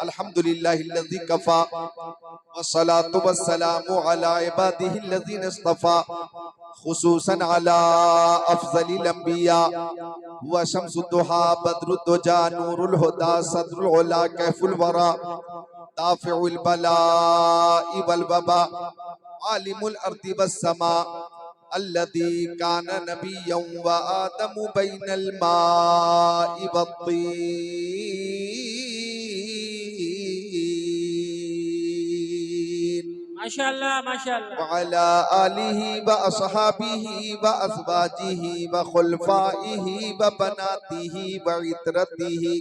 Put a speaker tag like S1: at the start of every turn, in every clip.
S1: अल्हम्दुलिल्लाहिल्लज़ी Kaffa वस्सलातु वस्सलामु अला इबादिहिल्लज़ीना इस्तफ़ा खुसूसन अला अफ़ज़लिल अंबिया व शम्सुद्दुहा बद्रुद्दुजा नूरुल हुदा सदरुल उला कैफुल वरा दाफ़िउल बलाइ वल वबा आलिमुल अर्दि वस समा अल्लज़ी काना नबिय्यन व आदमु बैनल माइ वत्तीन
S2: माशाअल्लाह माशाअल्लाह
S1: व अला आलिहि व अस्हाबिहि व अज़वाजिहि व खुलफाइहि व बनातिहि व इतरतिहि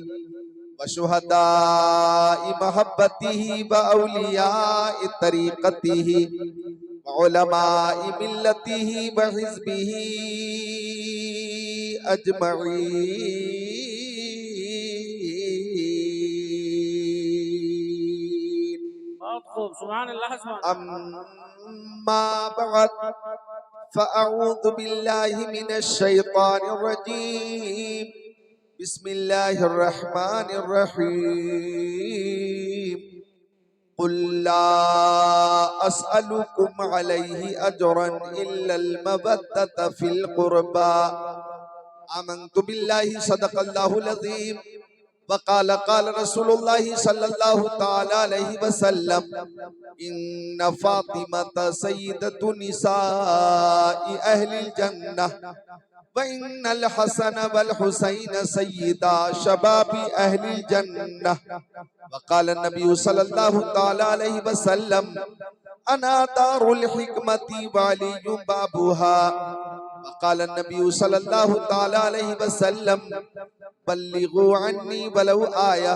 S1: व शुहदाइ महब्बतिहि व औलियाइ तरीक़तिहि व उलमाइ मिल्लतिहि व हिज़्बिहि अजमईन।
S2: बहुत खूब सुभान अल्लाह सुभान
S1: अम्मा बअद फ़अऊज़ु बिल्लाहि मिनश शैतानिर रजीम बिस्मिल्लाहिर रहमानिर रहीम कुल ला अस्अलुकुम अलैहि अजरन इल्लल मवद्दत फिल क़ुरबा आमन्तु बिल्लाहि सदक़ल्लाहुल अज़ीम वक़ाल क़ाल रसूलुल्लाहि सल्लल्लाहु तआला अलैहि वसल्लम इन्न फ़ातिमता सय्यदतु निसाइ अहलिल जन्नह व इन्नल हसन वल हुसैन सय्यदा शबाबी अहलिल जन्नह वक़ाल नबी सल्लल्लाहु तआला अलैहि वसल्लम अना दारुल हिकमति वालियुम बाबुहा वक़ाल नबी सल्लल्लाहु तआला अलैहि वसल्लम बल्लिगु अन्नी वलौ आया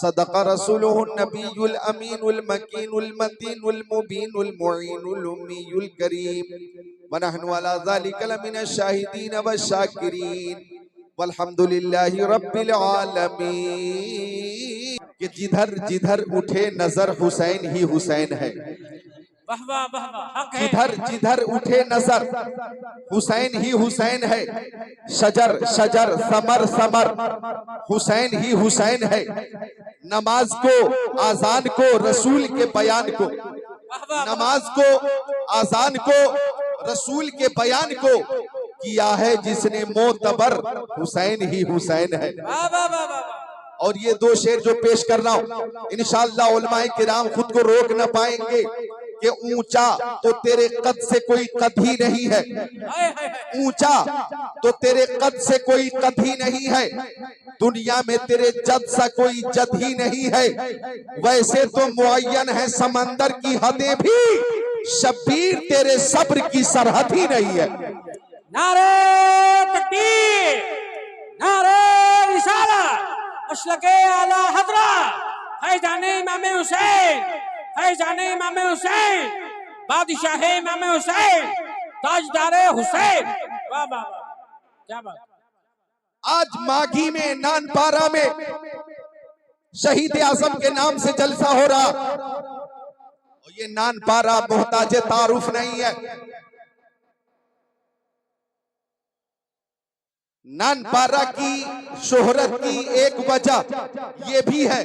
S1: सदक़ रसूलुहुन नबियुल अमीनुल मकीनुल मतीनुल मुबीनुल मुईनुल उम्मीयुल करीम व नहनु अला ज़ालिका लमिनश शाहिदीन वश्शाकिरीन वल्हम्दुलिल्लाहि रब्बिल आलमीन। कि जिधर जिधर उठे नजर हुसैन ही हुसैन है।
S2: वाह वाह वाह वाह हक है
S1: जिधर जिधर उठे नजर हुसैन ही हुसैन है। शजर शजर समर समर हुसैन ही हुसैन है। नमाज को आजान को रसूल के बयान को नमाज को आजान को रसूल के बयान को किया है जिसने मोतबर हुसैन ही हुसैन है।
S2: वाह वाह वाह वाह
S1: और ये दो शेर जो पेश कर रहा हूं इंशाअल्लाह उलमाए किराम खुद को रोक न पाएंगे कि ऊंचा तो तेरे कद से कोई कद ही नहीं है। ऊंचा तो तेरे कद से कोई कद ही नहीं है। दुनिया में तेरे जद सा कोई जद ही नहीं है। वैसे तो मुअय्यन है समंदर की हदें भी शब्बीर तेरे सब्र की सरहद ही नहीं है।
S2: नारे तकबीर नारे रिसालत मशलके आला हजरा फैजाने इमाम हुसैन फैजाने इमाम हुसैन बादशाह इमाम हुसैन ताजदारे हुसैन। वाह वाह वाह क्या बात।
S1: आज माघी में नानपारा में शहीद आजम के नाम से जलसा हो रहा। और ये नानपारा मोहताज तारुफ नहीं है। नानपारा की शोहरत की एक वजह ये भी है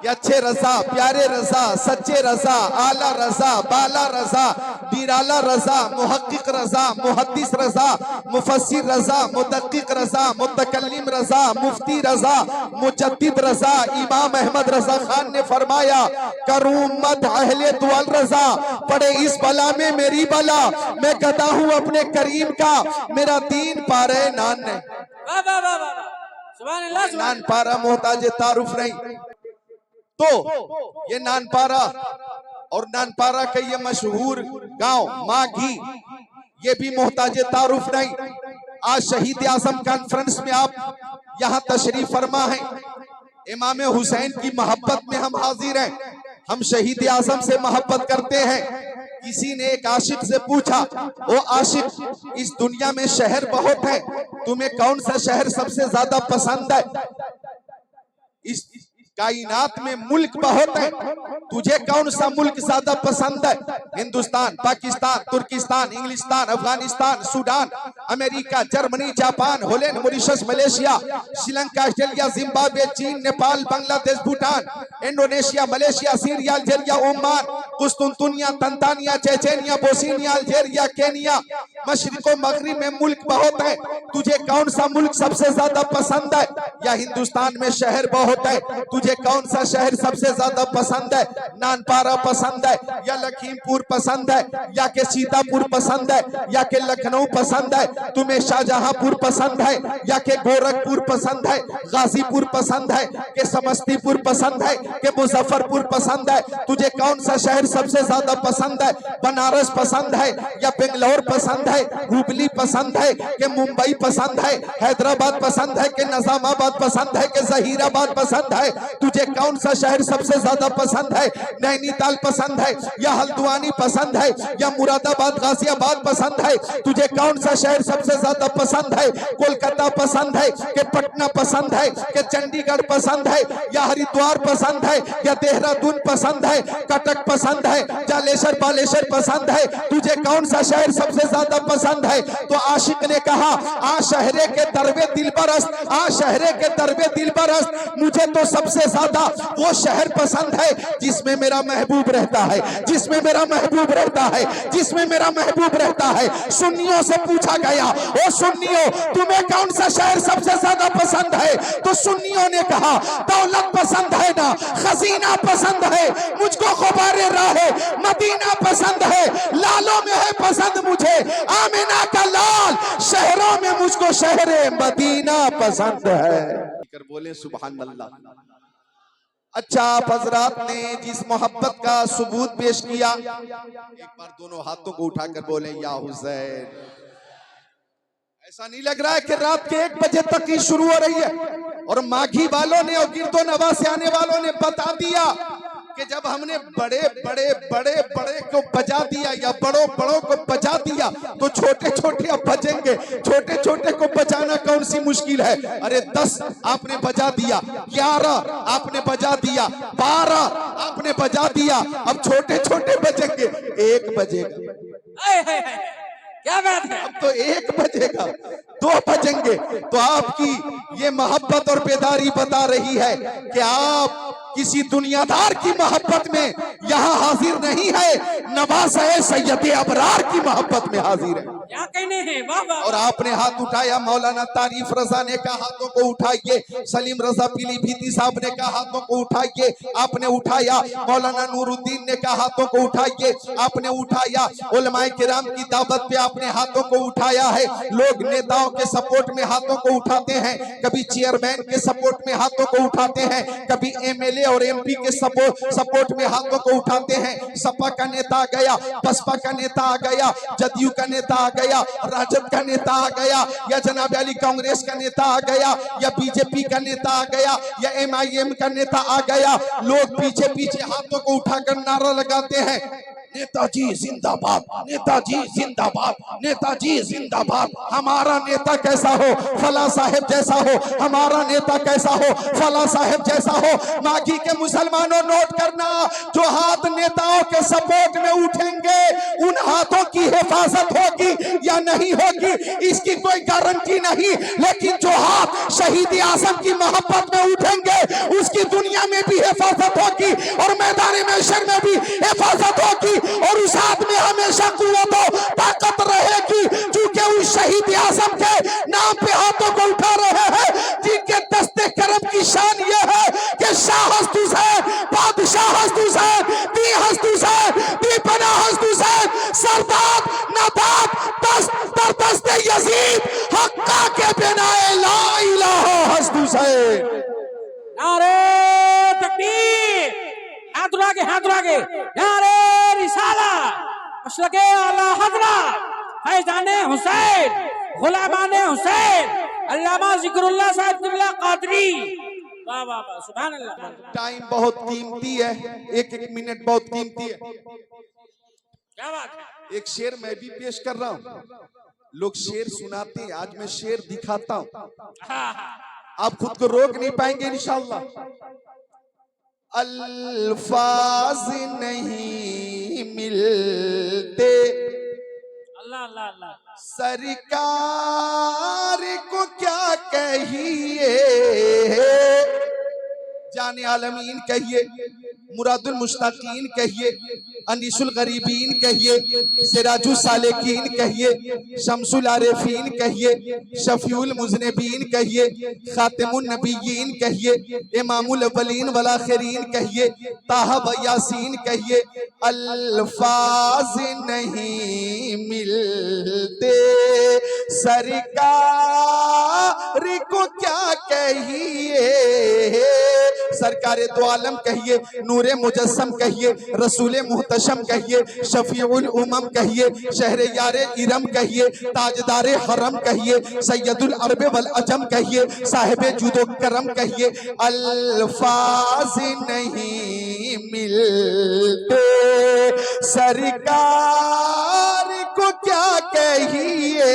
S1: कि अच्छे रजा प्यारे रजा सच्चे रजा आला रजा बाला रजा बिराला रजा मुहक्किक रजा मुहद्दिस रजा मुफस्सिर रजा मुदक्किक रजा मुतकल्लिम रजा मुफ्ती रजा मुजद्दिद रजा इमाम अहमद रजा खान ने फरमाया करूं मत अहले दुअल रजा पड़े इस बला में मेरी बला मैं गदा हूं अपने करीम का मेरा दीन पारे नान ने।
S2: वाह वाह वाह वाह सुभान अल्लाह
S1: नान पारा मोहताज तारुफ नहीं। तो ये नानपारा और नानपारा का ये मशहूर गांव माघी ये भी मोहताज तारुफ नहीं। आज शहीद आजम कॉन्फ्रेंस में आप यहाँ तशरीफ फरमा है। इमाम हुसैन की मोहब्बत में हम हाजिर हैं। हम शहीद आजम से मोहब्बत करते हैं। किसी ने एक आशिक से पूछा ओ आशिक इस दुनिया में शहर बहुत है तुम्हें कौन सा शहर सबसे ज्यादा पसंद है। इस कायनात में मुल्क बहुत है, तुझे कौन सा मुल्क ज्यादा पसंद है? हिंदुस्तान, पाकिस्तान, तुर्किस्तान, इंग्लिस्तान, Afghanistan, Sudan, America, Germany, Japan, Holland, Mauritius, Malaysia, Sri Lanka, Australia, Zimbabwe, चीन, Nepal, Bangladesh, Bhutan, Indonesia, Malaysia, Syria, Algeria, Oman, कुस्तुनतुनिया, Tanzania, Chechnya, Bosnia, Algeria, Kenya, मशरिक व मगरिब में मुल्क बहुत है, तुझे कौन सा मुल्क सबसे ज्यादा पसंद है? या हिंदुस्तान में शहर बहुत है, तुझे कौन सा शहर सबसे ज्यादा पसंद है? नानपारा पसंद है, या लखीमपुर पसंद है, या के सीतापुर पसंद है, या के लखनऊ पसंद है? तुम्हें शाहजहांपुर पसंद है, या के गोरखपुर पसंद है, गाजीपुर पसंद है, के समस्तीपुर पसंद है, के मुजफ्फरपुर पसंद है? तुझे कौन सा शहर सबसे ज्यादा पसंद है? बनारस पसंद है, या बेंगलोर पसंद है, हुबली पसंद है, के मुंबई पसंद है, हैदराबाद पसंद है, के निजामाबाद पसंद है, के जहीराबाद पसंद है? तुझे कौन सा शहर सबसे ज्यादा पसंद है? नैनीताल पसंद है, या हल्द्वानी पसंद है, या मुरादाबाद, गाजियाबाद पसंद है? तुझे कौन सा शहर सबसे ज्यादा पसंद है? कोलकाता पसंद है, के पटना पसंद है, के चंडीगढ़ पसंद है, या हरिद्वार पसंद है, या देहरादून पसंद है, कटक पसंद है, जालेश्वर बालेश्वर पसंद है? तुझे कौन सा शहर सबसे ज्यादा पसंद है? तो आशिक ने कहा, आ शहरे के दरवे दिलबरस्त, आ शहरे के दरवे दिलबरस्त, मुझे तो सबसे ज्यादा वो शहर पसंद है जिसमें मेरा महबूब रहता है, जिसमें मेरा महबूब रहता है, जिसमें मेरा महबूब रहता है। सुन्नियों से पूछा गया, ओ सुन्नियों, तुम्हें कौन सा शहर सबसे ज्यादा पसंद है? तो सुन्नियों ने कहा, दौलत पसंद है ना, खजीना पसंद है, मुझको गुबारे राहे मदीना पसंद है, लालों में है पसंद मुझे आमिना का लाल, शहरों में मुझको शहरे मदीना पसंद है। कर बोले सुभान अल्लाह। अच्छा, आप हजरात ने जिस मोहब्बत का सबूत पेश किया, एक बार दोनों हाथों को उठाकर बोले या हुसैन। ऐसा नहीं लग रहा है कि रात के 1 बजे तक ही शुरू हो रही है, और माघी वालों ने और गिरदो नवा से आने वालों ने बता दिया कि जब हमने बड़े बड़े बड़े बड़े को बजा दिया या बड़ों बड़ों को बजा दिया तो छोटे छोटे अब बजेंगे। छोटे छोटे को बजाना कौन सी मुश्किल है? अरे 10 आपने बजा दिया, 11 आपने बजा दिया, 12 आपने बजा दिया, अब छोटे छोटे बजेंगे, 1 बजेगा।
S2: क्या बात है?
S1: अब तो 1 बजेगा, 2 बजेंगे। तो आपकी ये मोहब्बत और बेदारी बता रही है कि आप किसी दुनियादार की मोहब्बत में यहाँ हाजिर नहीं है, नवाज़े सैयदे अबरार की मोहब्बत में हाजिर है।
S2: क्या कहने हैं? वाह वाह।
S1: और आपने हाथ उठाया, मौलाना तारीफ रजा ने कहा हाथों को उठाइए, सलीम रजा पीलीभीती साहब ने कहा हाथों को उठाइए, आपने उठाया, मौलाना नूरुद्दीन ने कहा हाथों को उठाइए, आपने उठाया, उलमाए किराम की दावत पे आपने हाथों को उठाया है। लोग नेताओं के सपोर्ट में हाथों को उठाते हैं, कभी चेयरमैन के सपोर्ट में हाथों को उठाते हैं, कभी एमएलए और एमपी के सपोर्ट में हाथों को उठाते हैं। सपा का नेता आ गया, बसपा का नेता आ गया, जदयू का नेता आ गया, राजद का नेता आ गया, या जनाब अली कांग्रेस का नेता आ गया, या बीजेपी का नेता आ गया, या एमआईएम का नेता आ गया। लोग पीछे पीछे हाथों को उठाकर नारा लगाते हैं, नेताजी जिंदाबाद, नेताजी जिंदाबाद, नेताजी जिंदाबाद। हमारा नेता कैसा हो, फला साहेब जैसा हो, हमारा नेता कैसा हो, फला साहेब जैसा हो। माघी के मुसलमानों नोट करना, जो हाथ नेताओं के सपोर्ट में उठेंगे उन हाथों की हिफाजत होगी या नहीं होगी इसकी कोई गारंटी नहीं, लेकिन जो हाथ शहीद आजम की मोहब्बत में उठेंगे उसकी दुनिया में भी हिफाजत होगी और मैदान महशर में भी हिफाजत होगी, और उस हाथ में हमेशा कुव्वत ताकत रहेगी, क्योंकि उस शहीद आजम के नाम पे हाथों को उठा रहे हैं, जिनके दस्ते करम की शान ये है कि शाह हस्त हुसैन, बादशाह हस्त हुसैन, दी हस्त हुसैन, दी पना हस्त हुसैन, सरदार नादात दस्त दस्ते यजीद हक्का के बिनाए ला इलाहा हस्त हुसैन।
S2: नारे तकबीर, हाथ उठा के, हाथ उठा के, नारे रिसाला, मशलके आला हज़रत फैज़ाने हुसैन, गुलामाने हुसैन, अल्लामा ज़िक्रुल्लाह साहब क़िबला क़ादरी। वाह वाह वाह, सुभान अल्लाह।
S1: टाइम बहुत कीमती है, एक एक मिनट बहुत कीमती है।
S2: क्या बात है?
S1: एक शेर मैं भी पेश कर रहा हूँ, लोग शेर सुनाते हैं, आज मैं शेर दिखाता हूँ, आप खुद को रोक नहीं पाएंगे इंशाअल्लाह। अल्फाज नहीं मिलते
S2: अल्लाह अल्लाह अल्लाह।
S1: सरकार को क्या कहिए, जाने आलमीन कहिए, मुरादुल मुश्ताकीन कहिए, अनीसुल गरीबीन कहिए, सिराजुल सालिकीन कहिए, शम्सुल आरिफीन कहिए, शफीउल मुज़निबीन कहिए, खातिमुन नबिय्यीन कहिए, इमामुल अव्वलीन वल आखिरीन कहिए, ताहा व यासीन कहिए, अल्फाज नहीं मिलते सरकार को क्या कहिए। सरकारे दो आलम कहिए, नूरे मुजस्सम कहिए, रसूले मुहतशम कहिए, शफीउल उमम कहिए, शहरे यारे इरम कहिए, ताजदारे हरम कहिए, सैयदुल अरब वल अजम कहिए, साहिबे जुदो करम कहिए। अल्फाज नहीं मिलते सरकार को क्या कहिए।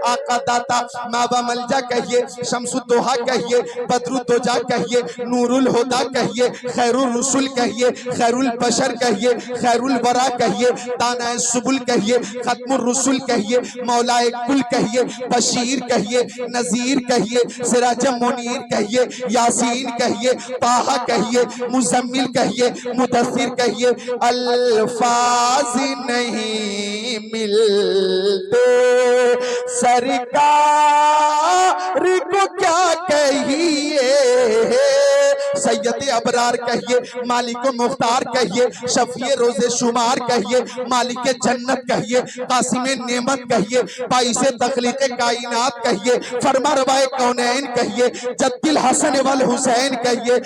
S1: आका दाता मावा मलजा कहिए, शम्सुद्दोहा कहिए, बदरुद्दोजा कहिए, नूरुल हुदा कहिए, खैरुल रसूल कहिए, खैरुल बशर कहिए, खैरुल वरा कहिए, दाना सुबुल कहिए, खत्मुर रसूल कहिए, मौलाए कुल कहिए, बशीर कहिए, नजीर कहिए, सिराज मुनीर कहिए, यासीन कहिए, ताहा कहिए, मुजम्मिल कहिए, मुदस्सिर कहिए। अल्फाज नहीं मिलते सरकार को क्या कहिए। सैयद अबरार कहिए, मालिक मुख्तार कहिए, शफीए रोजे शुमार कहिए, मालिक जन्नत कहिए, कासिम नेमत कहिए, बाइसे तखलीक कायनात कहिए, फरमा रवाए कौनैन कहिए, जद्दिल हसन वल हुसैन कहिए।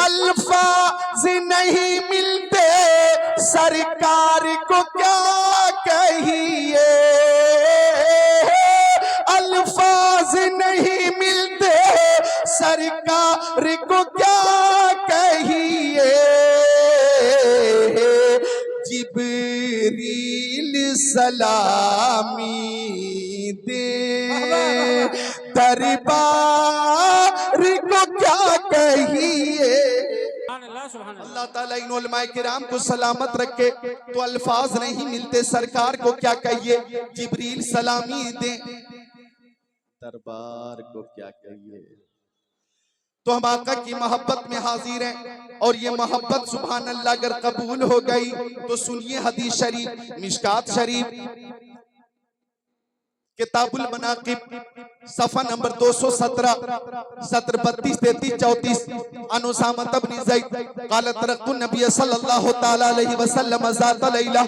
S1: अल्फाज नहीं मिलते सरकार को क्या कहिए। अल्फाज नहीं मिलते सरकार को क्या कहिए। जिब्रील सलामी दे दरबार को क्या कहिए। अल्लाह ताला इन उलमाए किराम को सलामत रखे। तो अल्फाज नहीं मिलते सरकार को क्या कहिए। जिब्रील सलामी दे दरबार को क्या कहिए। तो हम आका की मोहब्बत में हाजिर हैं और ये मोहब्बत सुभान अल्लाह अगर कबूल हो गई तो सुनिए हदीस शरीफ, मिशकात शरीफ, किताबुल मनाकिब, सफा नंबर 217, सत्र 32, 33, 34। अनुसामा इब्न ज़ैद क़ाल तरक़्तु नबी सल्लल्लाहु तआला अलैहि वसल्लम ज़ात लैला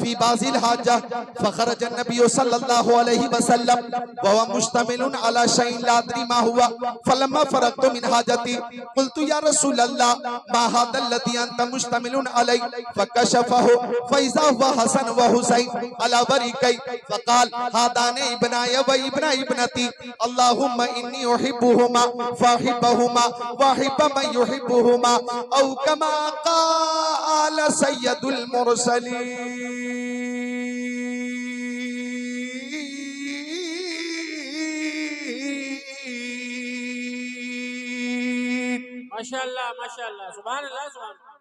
S1: फी बाज़िल हाजा फ़ख़रज नबी सल्लल्लाहु अलैहि वसल्लम व हुवा मुश्तमिलुन अला शैइन ला अदरी मा हुआ फलम्मा फ़रग़तु मिन हाजती क़ुल्तु या रसूल अल्लाह मा हाज़ा अल्लज़ी अंत मुश्तमिलुन अलैहि फ़कशफ़हु फ़इज़ा हुवा हसन व हुसैन अला वरिकै फ़क़ाल हादाने इब्नाय व इब्ना इब्नती अल्लाहुम्मा इन्नी उहिब्बुहुमा फ़अहिब्बहुमा वअहिब्ब मन युहिब्बुहुमा औ कमा क़ाल सय्यदुल मुरसलीन।
S2: माशाअल्लाह माशाअल्लाह, सुभान अल्लाह सुभान अल्लाह।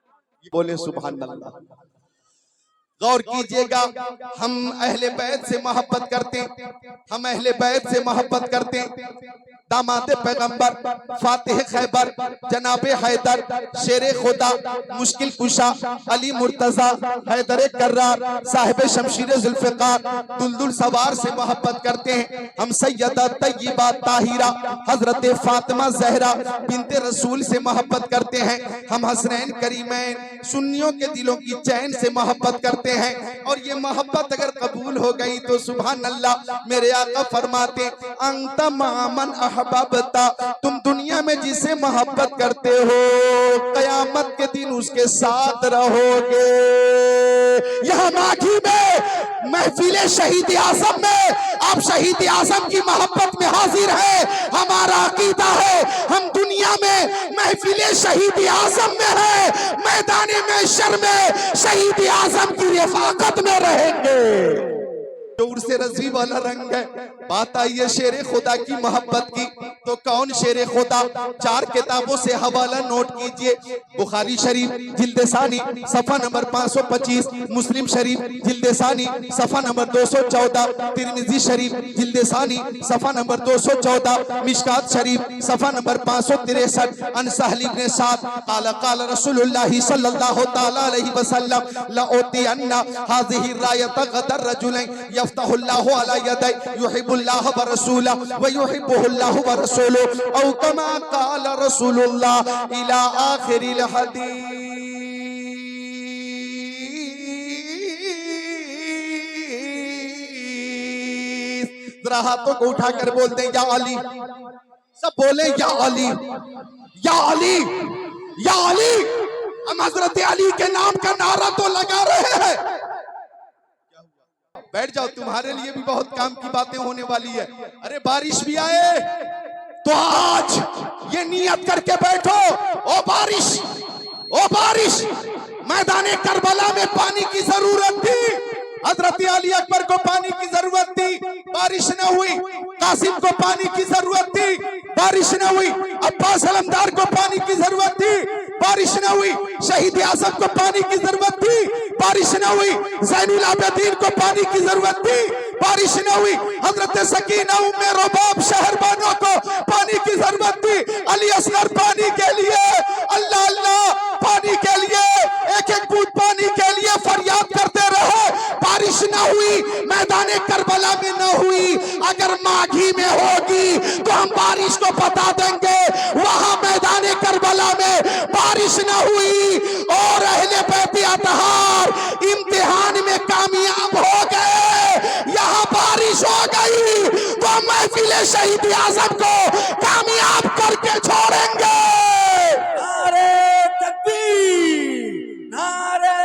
S1: बोले सुभान अल्लाह। गौर कीजिएगा, हम अहले बैत से मोहब्बत करते, हम अहले बैत से मोहब्बत करते। दामाद पैगंबर, फातिह खैबर, जनाबे हैदर, शेरे खुदा, मुश्किल कुशा, अली मुर्तजा, हैदर कर्रार, साहिब शमशीर जुल्फ़िकार, दुलदुल सवार से मोहब्बत करते हैं। हम सैयदा तय्यबा ताहिरा हजरत फातिमा ज़हरा बिनते रसूल से मोहब्बत करते हैं। हम हसनैन करीमैन सुन्नियों के दिलों की चैन से मोहब्बत करते हैं। और ये मोहब्बत अगर कबूल हो गई तो सुभान अल्लाह, मेरे आका फरमाते अंत मामन अहबबता, तुम दुनिया में जिसे मोहब्बत करते हो कयामत के दिन उसके साथ रहोगे। यहाँ माघी में महफिले शहीद आज़म में आप शहीद आज़म की मोहब्बत में हाजिर है। हमारा अकीदा है हम दुनिया में महफिले शहीद आज़म में है, मैदान महशर में शहीद आज़म की रफ़ाकत में रहेंगे। दूर से रज़वी वाला रंग है। बात आई है शेरे खुदा की मोहब्बत की, तो तो कौन शेर खुदा? 4 किताबों से हवाला नोट कीजिए। बुखारी शरीफ जिल्द सानी सफा नंबर 525, मुस्लिम शरीफ जिल्द सानी सफा नंबर 214, तिरमिजी शरीफ जिल्द सानी सफा नंबर 214, मिशकात शरीफ सफा नंबर 563। अन सहल इब्न साद क़ाल क़ाल रसूलुल्लाह सल्लल्लाहु तआला अलैहि वसल्लम लउतियन्ना हाज़िहि रायत गदर रजुलैन यफ्तहुल्लाहु अला यदै युहिब्बुल्लाह व रसूलहु व युहिब्बुहुल्लाहु व रसूलुहु औ कमा क़ाल रसूलुल्लाह इला आखिरिल हदीस। जरा हाथों को उठाकर बोल दें या अली, सब बोले या अली, या अली, या अली। हम हजरत अली के नाम का नारा तो लगा रहे हैं। बैठ जाओ, तुम्हारे लिए भी बहुत काम की बातें होने वाली है। अरे बारिश भी आए तो आज ये नियत करके बैठो, ओ बारिश, ओ बारिश, मैदाने करबला में पानी की जरूरत थी। हजरत अली अकबर को पानी की जरूरत थी, बारिश न हुई। कासिम को पानी की जरूरत थी, बारिश न हुई। अब्बास अलमदार को पानी की जरूरत थी, बारिश न हुई। शहीद आजम को पानी की जरूरत थी, बारिश न हुई। ज़ैनुल आबिदीन को पानी की जरूरत थी, बारिश न हुई। हजरत सकीना उम्मे रुबाब शहरबानों को पानी की जरूरत थी। अली असगर पानी के लिए, अल्लाह अल्लाह, पानी के लिए, एक एक बूंद पानी के लिए फरियाद करते रहे। बारिश न हुई, मैदाने करबला में न हुई। अगर माघी में होगी तो हम बारिश को बता देंगे। वहां मैदाने करबला में बारिश न हुई और अहले बैत अतहार इम्तिहान में कामयाब हो गए, यहाँ बारिश हो गई तो महफिल शहीद आजम को कामयाब करके छोड़ेंगे।
S2: नारे तकबीर, नारे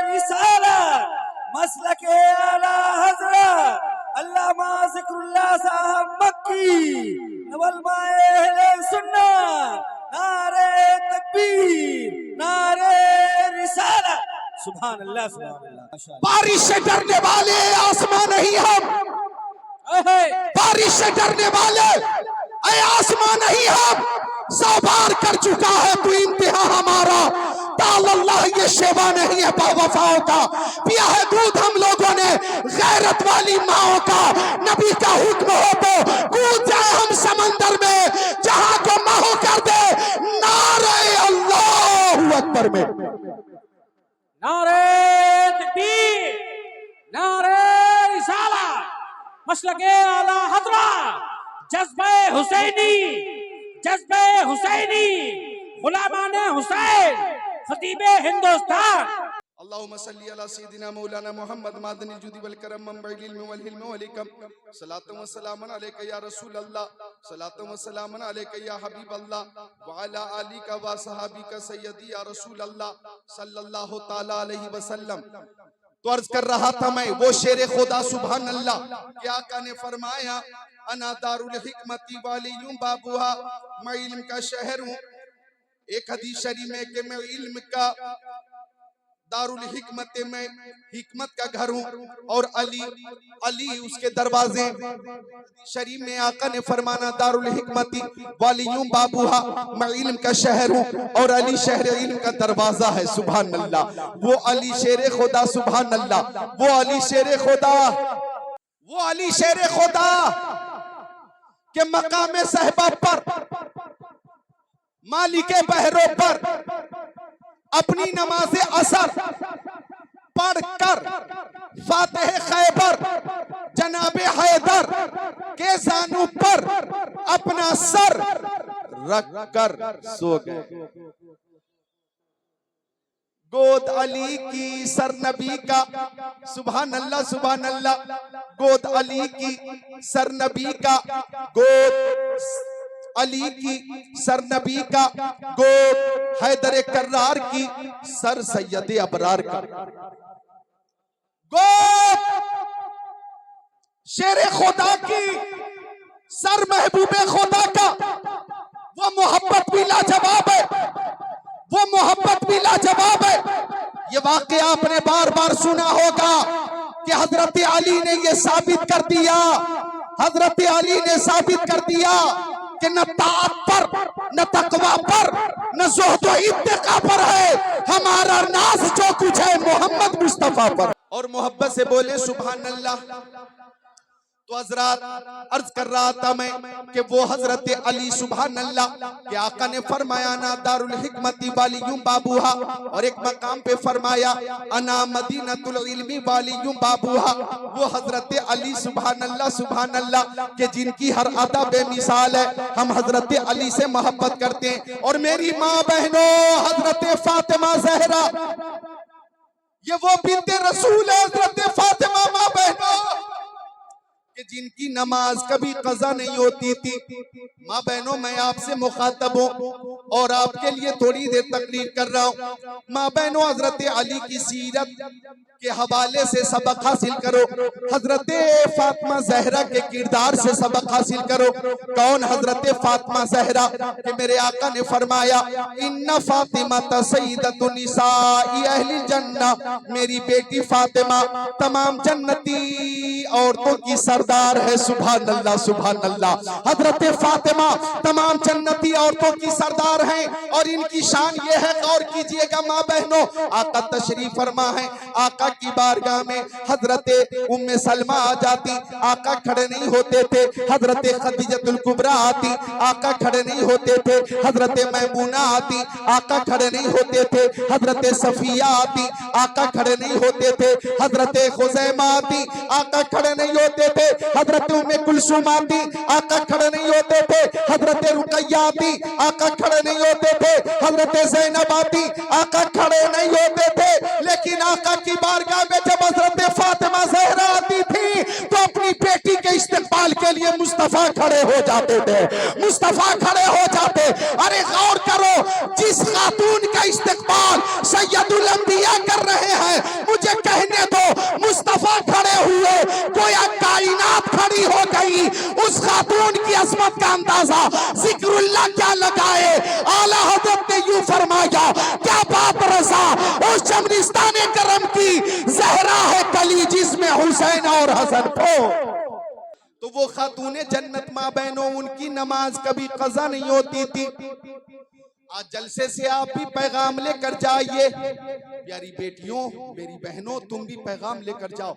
S2: रिसालत, मसलके आला हजरत अल्लामा ज़िक्रुल्लाह साहब मक्की, नवलमाए अहले सुन्नत। नारे तकबीर, नारे रिसालत, सुभान अल्लाह, सुभान अल्लाह।
S1: बारिश से डरने वाले आसमान नहीं हम, बारिश से डरने वाले ऐ आसमान नहीं हम। 100 बार कर चुका है तू इम्तिहा हमारा, ताल्लाह ये शेवा नहीं है बावफाओं का। पिया है दूध हम लोगों ने गैरत वाली माओं का। नबी का हुक्म हो तो कूद जाए हम समंदर में, जहां को माहो कर दे नारे अल्लाहु अकबर में।
S2: नारे तकबीर, नारे रिसालत, मसलके आला हजरत, जज्बे हुसैनी, जज्बे हुसैनी, गुलामाने हुसैन, खतीबे हिंदुस्तान।
S1: अल्लाहुम्मा सल्ली अला सय्यिदिना मौलाना मुहम्मद मादनिल जुदी वल करम मंबइल इल्म वल हिल्म वल हिकम। सलातु व सलामुन अलैका या रसूल अल्लाह, सलातु व सलामुन अलैका या हबीब अल्लाह, व अला आलिका व सहाबिका सय्यदी या रसूल अल्लाह सल्लल्लाहु तआला अलैहि वसल्लम। तो अर्ज कर रहा था मैं, वो शेर खुदा सुभान अल्लाह के आका ने फरमाया, अना दारुल हिकमती वालियुम बाबुहा, मैं इल्म का शहर हूँ। एक हदीस शरीफ में कि मैं इल्म का दारुल हिकमत में हिकमत का घर हूँ और अली अली उसके दरवाजे। शरीफ में आका ने फरमाना दारुल हिकमती वालियुम बाबूहा, मैं इल्म का शहर हूँ और अली शहर इल्म का दरवाजा है। सुभान अल्लाह, वो अली शेर खुदा, सुभान अल्लाह, वो अली शेर खुदा, वो अली शेर खुदा के मकाम सहबा पर, मालिके बहरों पर अपनी नमाज़े असर पढ़कर फातिह खैबर जनाबे हैदर के जानू पर अपना सर रख कर सो गए। गोद अली की सर नबी का, सुभान अल्लाह, सुभान अल्लाह, गोद अली की सर नबी का, गोद अली की सर नबी का, गोद हैदर कर्रार की सर सैयद अबरार का, गोद शेर खुदा की सर महबूबे खुदा का। वो मोहब्बत भी लाजवाब है, वो मोहब्बत भी लाजवाब है। ये वाकया आपने बार बार सुना होगा कि हजरत अली ने ये साबित कर दिया, हजरत अली ने साबित कर दिया कि न ताअत पर, न तकवा पर, न ज़ुहद व इत्तिका पर है, हमारा नाज जो कुछ है मोहम्मद मुस्तफा पर। और मोहब्बत से बोले सुभान अल्लाह। तो हजरत अर्ज कर रहा था मैं कि वो हजरत अली सुभान अल्लाह के आका ने फरमाया ना दारुल हिकमती वालियुम बाबूहा, और एक मकाम पे फरमाया अना मदीनतुल इल्मी वालियुम बाबूहा। वो हजरत अली सुभान अल्लाह के जिनकी हर अदा बेमिसाल है। हम हजरत अली से मोहब्बत करते हैं। और मेरी माँ बहनों, हजरत फातिमा ज़हरा ये वो बिन्ते रसूल है, हजरत फातिमा माँ बहनों कि जिनकी नमाज कभी कज़ा नहीं होती थी। माँ बहनों, मैं आपसे मुखातब हूँ और आपके लिए थोड़ी देर तकरीर कर रहा हूँ। माँ बहनों, हजरत अली की सीरत के हवाले से सबक हासिल करो, हजरत फातिमा ज़हरा के किरदार से सबक हासिल करो। कौन हजरत फातिमा ज़हरा कि मेरे आका ने फरमाया इन्ना फातिमा सय्यदतु निसाई अहलिल जन्ना, मेरी बेटी फातिमा तमाम जन्नती औरतों की सरदार है। सुभान अल्लाह, सुभान अल्लाह। हजरत फातिमा तमाम जन्नती औरतों की सरदार हैं और इनकी शान ये है, गौर कीजिएगा माँ बहनों। आका तशरीफ फरमा है, आका की बारगाह में हजरत उम्मे सलमा आ जाती, आका खड़े नहीं होते थे। हजरत खदीजतुल कुबरा आती, आका खड़े नहीं होते थे। हजरत मैमूना आती, आका खड़े नहीं होते थे। हजरत सफिया आती, आका खड़े नहीं होते थे। हजरत खुज़ैमा आती, आका खड़े नहीं होते थे। हजरत उम्मे कुलसूम आती, आका खड़े नहीं होते थे। हजरत रुकैया आती, आका खड़े नहीं होते थे। हजरत ज़ैनब आती, आका खड़े नहीं होते थे। लेकिन आका की बारगाह में जब हजरत फातिमा ज़हरा आती थी तो अपनी बेटी के इस्तेक़बाल के लिए मुस्तफा खड़े हो जाते थे, मुस्तफा खड़े हो जाते। अरे गौर करो, जिस खातून का इस्तेक़बाल सैयदुल अंबिया कर रहे हैं, मुझे कहने दो मुस्तफा खड़े हुए, गोया कायनात खड़ी हो गई। उस खातून की अज़मत का अंदाजा जिक्रुल्लाह क्या लगाए। आला हज़रत ने यूं फरमाया, क्या बात रज़ा उस शमरिस्ताने करम की ज़हरा है कली जिसमें हुसैन और हसन को। तो वो खातूने जन्नत माँ बहनों, उनकी नमाज कभी कज़ा नहीं होती थी। आज जलसे से आप भी पैगाम लेकर जाइए, प्यारी बेटियों, मेरी बहनों, तुम भी पैगाम लेकर जाओ,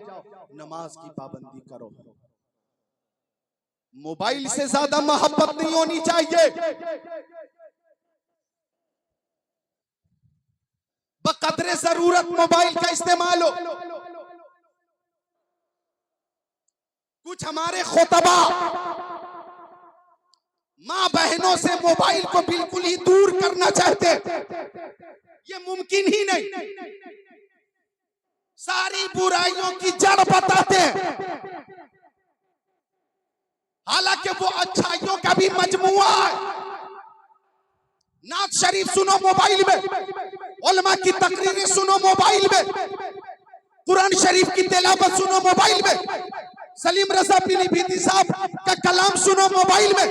S1: नमाज की पाबंदी करो। मोबाइल से ज्यादा मोहब्बत नहीं होनी चाहिए। बकदरे जरूरत मोबाइल का इस्तेमाल हो। कुछ हमारे खुतबा माँ बहनों से मोबाइल को बिल्कुल ही दूर करना चाहते, ये मुमकिन ही नहीं। सारी बुराइयों की जड़ बताते हैं, हालांकि वो अच्छाइयों का भी मजमुआ है। नात शरीफ सुनो मोबाइल में, उलमा की तकरीरें सुनो मोबाइल में, कुरान शरीफ की तिलावत सुनो मोबाइल में, सलीम रजा पीलीभीती साहब का कलाम सुनो मोबाइल में,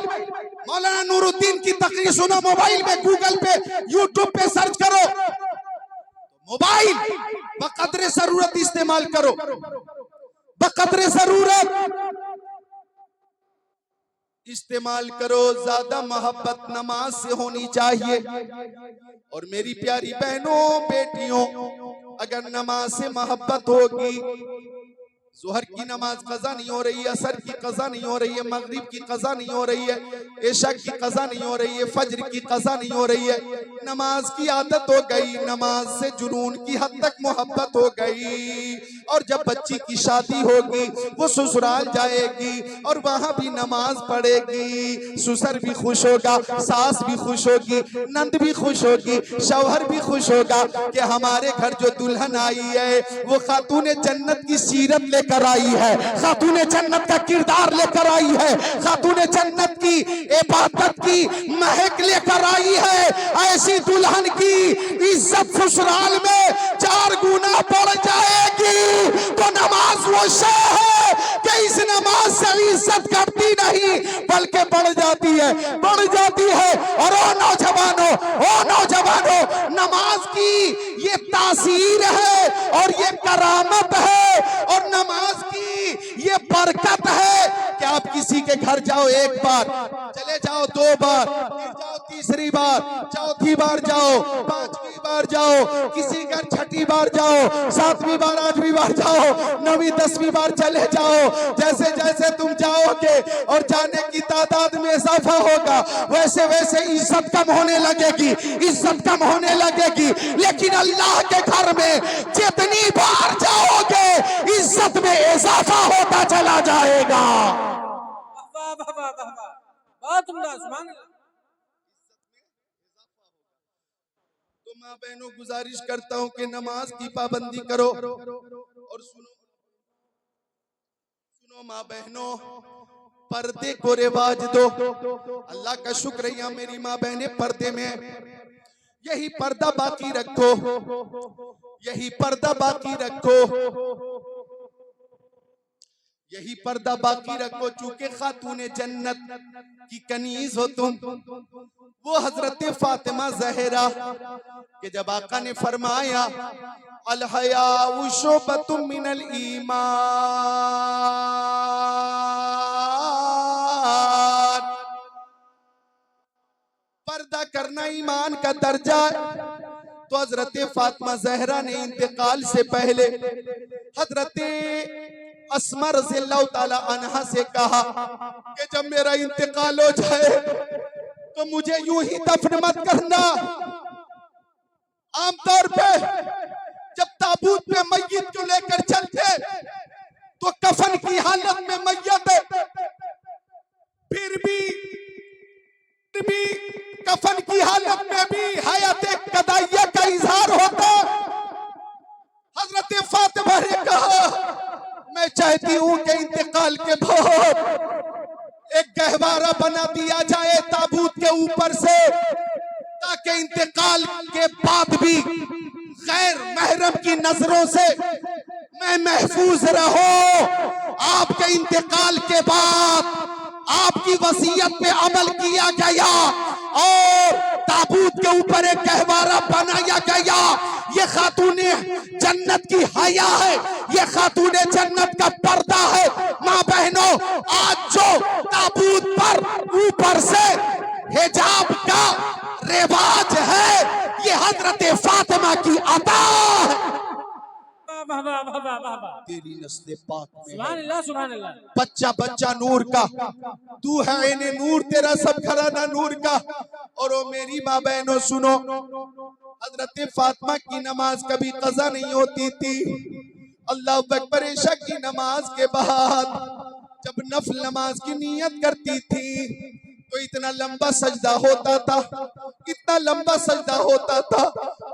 S1: मौलाना नूरुद्दीन की तकरीर सुनो मोबाइल में, गूगल पे यूट्यूब पे सर्च करो। मोबाइल बकदरे जरूरत इस्तेमाल करो, बकदरे जरूरत इस्तेमाल करो। ज्यादा मोहब्बत नमाज से होनी चाहिए। और मेरी प्यारी बहनों बेटियों, अगर नमाज से मोहब्बत होगी, ज़ोहर की नमाज कज़ा नहीं हो रही है, असर की कज़ा नहीं हो रही है, मगरिब की कज़ा नहीं हो रही है, इशा की कज़ा नहीं हो रही है, फज्र की कज़ा नहीं हो रही है, नमाज की आदत हो गई, नमाज से जुनून की हद तक मोहब्बत हो गई। और जब बच्ची की शादी होगी, वो ससुराल जाएगी और वहां भी नमाज पढ़ेगी, ससुर भी खुश होगा, सास भी खुश होगी, नंद भी खुश होगी, शौहर भी खुश होगा कि हमारे घर जो दुल्हन आई है वो खातूने जन्नत की सीरत लेकर आई है, खातूने जन्नत का किरदार लेकर आई है, खातूने जन्नत की इबादत की महक लेकर आई है। ऐसी दुल्हन की इज्जत ससुराल में 4 गुना बढ़ जाएगी। तो नमाज वो शे है कि इस नमाज से इज्जत घटती नहीं बल्कि बढ़ जाती है, बढ़ जाती है। और ओ नौजवानों, नमाज की ये तासीर है और ये करामत है और नमाज की ये बरकत है। क्या आप किसी के घर जाओ एक बार, चले जाओ 2 बार, फिर जाओ तीसरी बार, चौथी बार जाओ, 5वीं बार जाओ, किसी घर 6ठी बार जाओ, 7वीं बार 8वीं बार जाओ, 9वीं 10वीं बार चले जाओ। जैसे जैसे तुम जाओगे और जाने की तादाद में इजाफा होगा, वैसे वैसे इज्जत कम होने लगेगी, इज्जत कम होने लगेगी। लेकिन अल्लाह के घर में जितनी बार जाओगे इज्जत में इजाफा होता चला जाएगा।
S2: वाह वाह वाह वाह वाह, बहुत उम्दा, सुभान अल्लाह।
S1: तो माँ बहनों गुजारिश करता हूं कि नमाज की पाबंदी करो। और सुनो माँ बहनों, पर्दे को रिवाज दो। अल्लाह का शुक्र है यहाँ मेरी माँ बहनें पर्दे में, यही पर्दा बाकी रखो, यही पर्दा बाकी रखो, यही पर्दा बाकी रखो। चूंकि खातूने जन्नत की कनीज हो तुम, वो हजरत फातिमा ज़हरा कि जब आका ने फरमाया अल हयाउ शुबतुम मिनल ईमान, पर्दा करना ईमान का दर्जा है। तो हजरत फातिमा ज़हरा ने इंतकाल से पहले हजरत अस्मा रज़ियल्लाहु ताला अन्हा से कहा कि जब मेरा इंतकाल हो जाए तो मुझे यूं ही दफन मत करना। आमतौर पे जब ताबूत पे मैयत को लेकर चलते तो कफन की हालत में मैयत, फिर भी कफन की हालत में भी हयात कदाइया का इजहार होता। हजरत फातिमा ने कहा मैं चाहती हूं कि इंतकाल के बाद एक गहवारा बना दिया जाए ताबूत के ऊपर से, ताकि इंतकाल के बाद भी गैर महरम की नजरों से मैं महफूज रहो। आपके इंतकाल के बाद आपकी वसीयत पे अमल किया गया और ताबूत के ऊपर एक गहवारा बनाया गया। ये खातूने जन्नत की हया है, ये खातूने जन्नत का पर्दा है। माँ बहनों, आज जो ताबूत पर ऊपर से हिजाब का रिवाज है, ये हजरत फातिमा की अता है। तेरी नस्ल पाक में
S2: सुभान अल्लाह, सुभान अल्लाह।
S1: बच्चा बच्चा नूर का, तू है इन्हें नूर, तेरा सब घराना नूर का। और ओ मेरी माँ बहनों सुनो, हजरत फातिमा की नमाज कभी कज़ा नहीं होती थी। अल्लाह अकबर, इशा की नमाज के बाद जब नफल नमाज की नियत करती थी तो इतना लंबा सजदा होता था, इतना लंबा सजदा होता था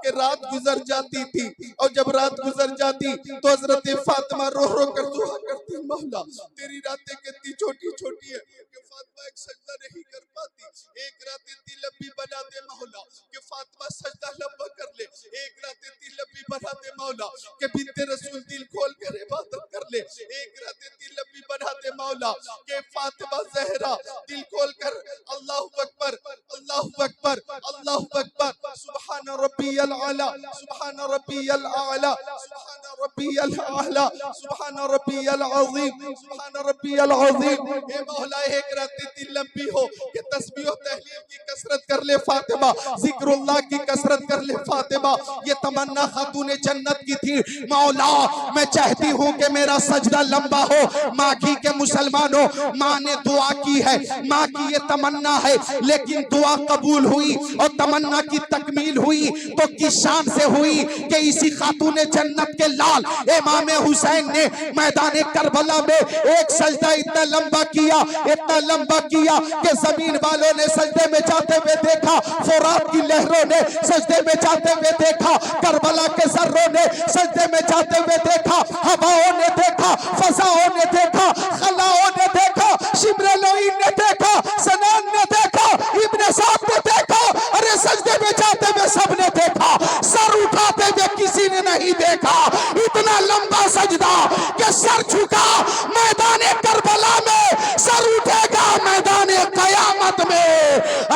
S1: कि रात गुजर जाती थी। और जब रात गुजर जाती तो हजरत फातिमा रो रो कर दुआ करती, मौला तेरी रातें कितनी छोटी छोटी है कि फातिमा एक सजदा नहीं कर पाती। एक रात इतनी लंबी बना दे मौला कि फातिमा सजदा लंबा कर ले। एक रात इतनी लंबी बना दे मौला कि बिन्ते रसूल दिल खोल कर इबादत कर ले। एक रात इतनी लंबी बना दे मौला कि फातिमा ज़हरा दिल खोल कर अल्लाहु अकबर, अल्लाहु अकबर, अल्लाहु अकबर, सुभान रब्बियल आला, सुभान रब्बियल आला, सुभान रब्बियल आला, सुभान रब्बियल अज़ीम, सुभान रब्बियल अज़ीम। हे मौला, एक रात इतनी लंबी हो कि तस्बीह और तहलील की कसरत कर ले फातिमा, जिक्रुल्लाह की कसरत कर ले फातिमा। ये तमन्ना खातूने जन्नत की थी। मौला मैं चाहती हूँ कि मेरा सजदा लंबा हो। माँ की के मुसलमानों, माँ ने दुआ की है, माँ की ये तमन्ना है, लेकिन दुआ कबूल हुई और तमन्ना की तकमील हुई तो किस शान से हुई कि इसी खातूने जन्नत के लाल इमाम हुसैन ने मैदान करबला में एक सजदा इतना लंबा किया, इतना लंबा किया कि जमीन वालों ने सजदे में जाते हुए देखा, फुरात की लहरों ने सजदे में जाते हुए देखा, करबला के जर्रों ने सजदे में जाते हुए देखा, हवाओं ने देखा, फजाओं ने देखा, खलाओं ने देखा, शिमरेलोई ने देखा, सनान ने देखा, इब्ने साद ने देखा। अरे सजदे में जाते हुए सबने देखा, सर उठाते हुए किसी ने नहीं देखा। इतना लंबा सजदा कि सर झुका मैदान करबला में, सर उठेगा मैदान कयामत में।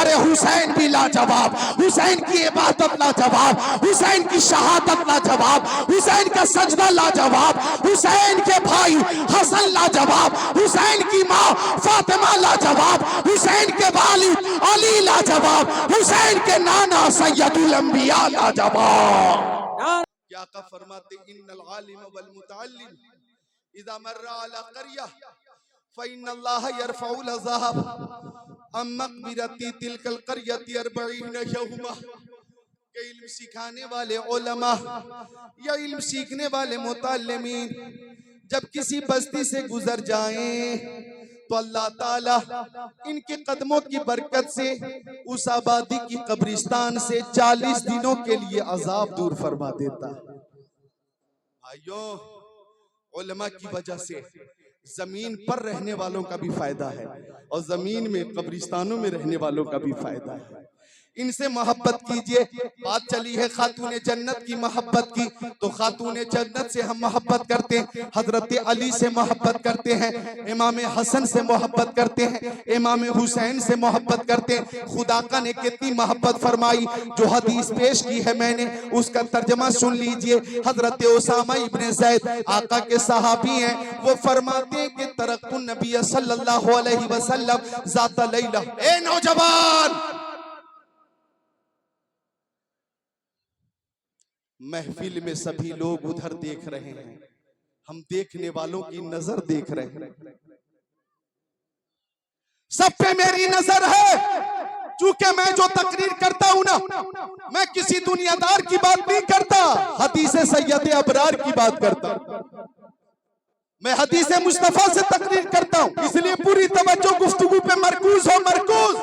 S1: अरे हुसैन भी लाजवाब, हुसैन की इबादत लाजवाब, हुसैन की शहादत लाजवाब, हुसैन का सजदा लाजवाब, हुसैन के भाई हसन लाजवाब, हुसैन की माँ फातिमा लाजवाब, हुसैन के वालिद अली लाजवाब, हुसैन के नाना सैयदुल अंबिया लाजवाब। क्या का फरमाते इन्नल आलिम वल मुतअल्लिम इज़ा मर्रा अला क़रिया फ़इन्नल्लाह यरफ़उल अज़ाब अम मक़बिरती तिलकल क़रियती 40 यौमा। के इल्म सिखाने वाले उलमा या इल्म सीखने वाले मुतअल्लिमीन जब किसी बस्ती से गुजर जाएं तो अल्लाह ताला इनके कदमों की बरकत से उस आबादी की कब्रिस्तान से 40 दिनों के लिए अजाब दूर फरमा देता है। भाइयों, उलमा की वजह से जमीन पर रहने वालों का भी फायदा है और जमीन में कब्रिस्तानों में रहने वालों का भी फायदा है। इनसे मोहब्बत कीजिए। बात चली है खातूने जन्नत की मोहब्बत की, तो खातूने जन्नत से हम मोहब्बत करते हैं, हजरत अली से मोहब्बत करते हैं, इमाम हसन से मोहब्बत करते हैं, इमाम हुसैन से मोहब्बत करते हैं। खुदा का ने कितनी मोहब्बत फरमाई। जो हदीस पेश की है मैंने उसका तर्जमा सुन लीजिए। हजरत उसामा इब्ने ज़ैद आका के सहाबी हैं, वो फरमाते हैं कि तरक्तुन नबी सल्लल्लाहु अलैहि वसल्लम ज़ाता लैला। ए नौजवान, महफिल में सभी लोग उधर देख रहे हैं, हम देखने वालों की नजर देख रहे हैं। सब पे मेरी नजर है, चूंकि मैं जो तकरीर करता हूं ना, मैं किसी दुनियादार की बात नहीं करता, हदीस सैयद अबरार की बात करता हूं। मैं हदीस मुस्तफा से तकरीर करता हूं, इसलिए पूरी तवज्जो गुफ्तगू पे मरकूज हो, मरकूज।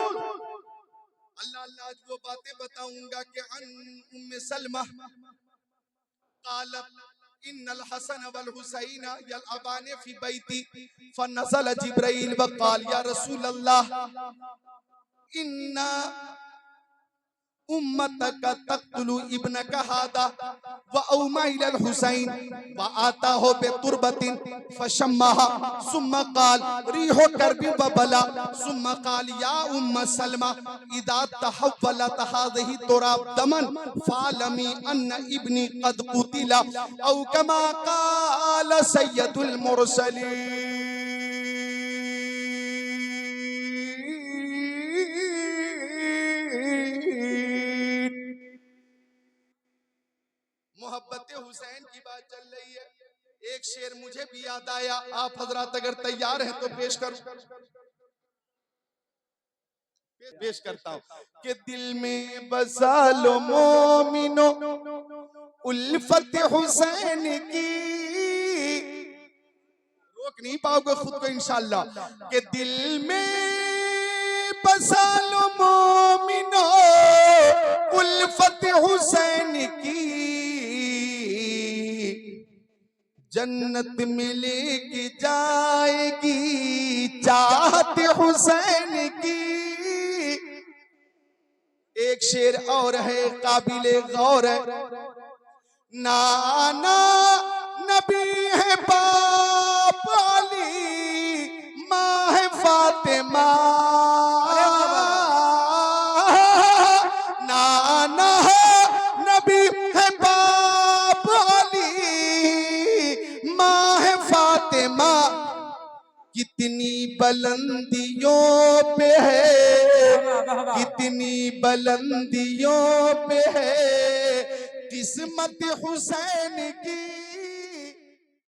S1: अल्लाह अल्लाह, आज वो बातें बताऊंगा कि उम्मे सलमा क़ालत इन्नल हसन वल हुसैन यलअबान फी बैती फनज़ल जिब्रील व क़ाल या रसूल अल्लाह इन्ना उम्मतक तक़तुलु इब्नक हादा व औमा इलल हुसैन व आताहु बितुरबतिन फशम्माहा सुम्मा क़ाल रिहो करबी व बला सुम्मा क़ाल या उम्म सलमा इदा तहव्वलत हाज़िही तुराब दमन फालमी अन्न इब्नी क़द क़ुतिला औ कमा क़ाल सय्यदुल मुरसलीन। मोहब्बत हुसैन की बात चल रही है, एक शेर मुझे भी याद आया, आप हजरात अगर तैयार हैं तो पेश करता हूं कि दिल में बसा लो मोमिनो उल्फत हुसैन की, रोक नहीं पाओगे खुद को इंशाअल्लाह, कि दिल में बसा लो मोमिनो उल्फत हुसैन की, जन्नत में लेके जाएगी चाहत हुसैन की। एक शेर और है काबिले गौर है, नाना नबी है बाप अली माँ है फातिमा, नाना है नबी है बाप अली माँ है फातिमा। कितनी बुलंदियों पे है, कितनी बुलंदियों पे है किस्मत हुसैन की।